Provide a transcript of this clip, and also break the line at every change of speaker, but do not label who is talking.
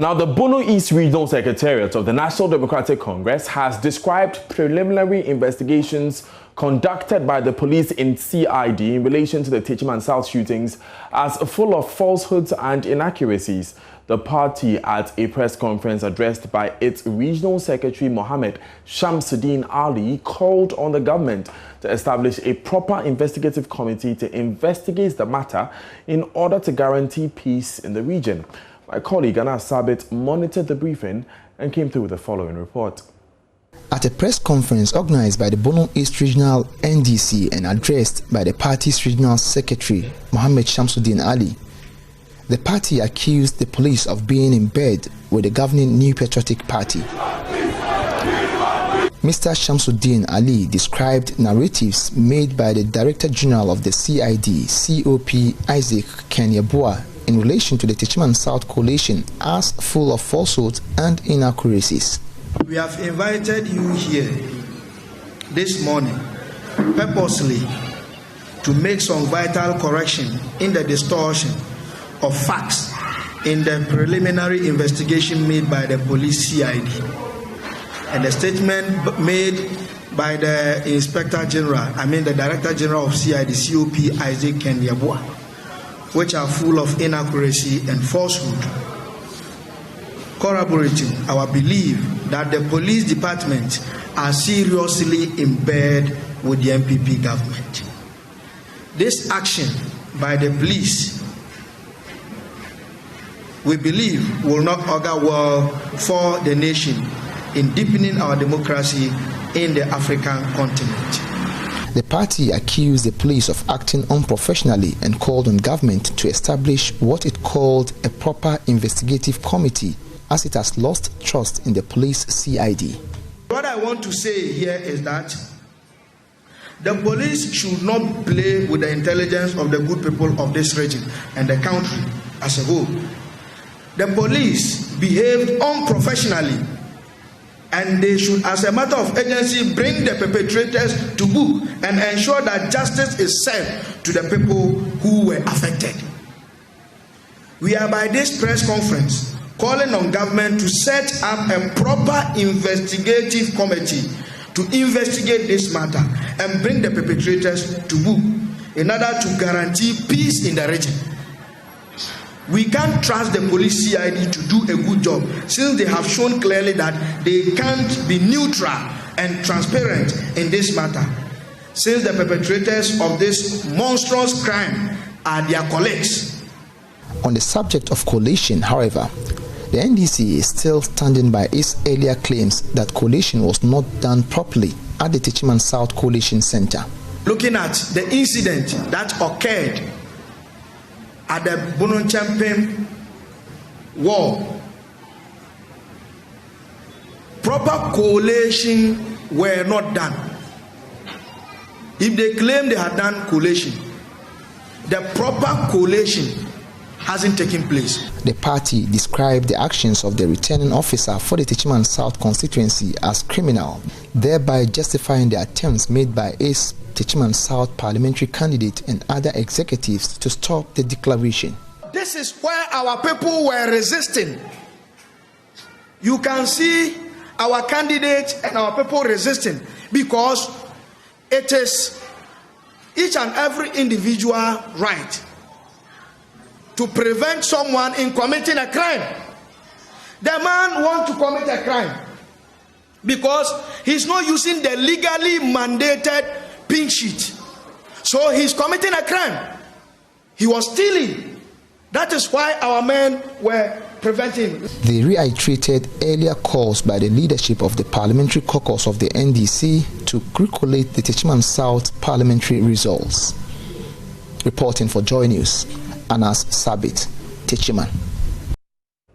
Now, the Bono East Regional Secretariat of the National Democratic Congress has described preliminary investigations conducted by the police in CID in relation to the Techiman South shootings as full of falsehoods and inaccuracies. The party, at a press conference addressed by its Regional Secretary Mohammed Shamsuddin Ali, called on the government to establish a proper investigative committee to investigate the matter in order to guarantee peace in the region. My colleague Anas Sabit monitored the briefing and came through with the following report.
At a press conference organized by the Bono East Regional NDC and addressed by the party's Regional Secretary Mohammed Shamsuddin Ali, the party accused the police of being in bed with the governing New Patriotic Party. Mr. Shamsuddin Ali described narratives made by the Director General of the CID, COP Isaac Kenyabua, in relation to the Techiman South coalition as full of falsehoods and inaccuracies.
We have invited you here this morning purposely to make some vital correction in the distortion of facts in the preliminary investigation made by the police CID and the statement made by the Inspector General, the Director General of CID, COP Isaac Kenyabua, which are full of inaccuracy and falsehood, corroborating our belief that the police department are seriously in bed with the MPP government. This action by the police, we believe, will not augur well for the nation in deepening our democracy in the African continent.
The party accused the police of acting unprofessionally and called on government to establish what it called a proper investigative committee, as it has lost trust in the police CID.
What I want to say here is that the police should not play with the intelligence of the good people of this region and the country as a whole. The police behaved unprofessionally, and they should, as a matter of urgency, bring the perpetrators to book and ensure that justice is served to the people who were affected. We are, by this press conference, calling on government to set up a proper investigative committee to investigate this matter and bring the perpetrators to book in order to guarantee peace in the region. We can't trust the police CID to do a good job, since they have shown clearly that they can't be neutral and transparent in this matter, since the perpetrators of this monstrous crime are their colleagues.
On the subject of coalition, however, the NDC is still standing by its earlier claims that coalition was not done properly at the Techiman South Coalition Center.
Looking at the incident that occurred at the Bono Champagne war, proper coalition were not done. If they claim they had done coalition, the proper coalition hasn't taken place.
The party described the actions of the returning officer for the Techiman South constituency as criminal, thereby justifying the attempts made by its Techiman South parliamentary candidate and other executives to stop the declaration.
This is where our people were resisting. You can see our candidate and our people resisting, because it is each and every individual right to prevent someone in committing a crime. The man wants to commit a crime because he's not using the legally mandated pink sheet. So he's committing a crime. He was stealing. That is why our men were preventing.
They reiterated earlier calls by the leadership of the parliamentary caucus of the NDC to recollate the Techiman South parliamentary results. Reporting for JoyNews, Anas Sabit, Techiman.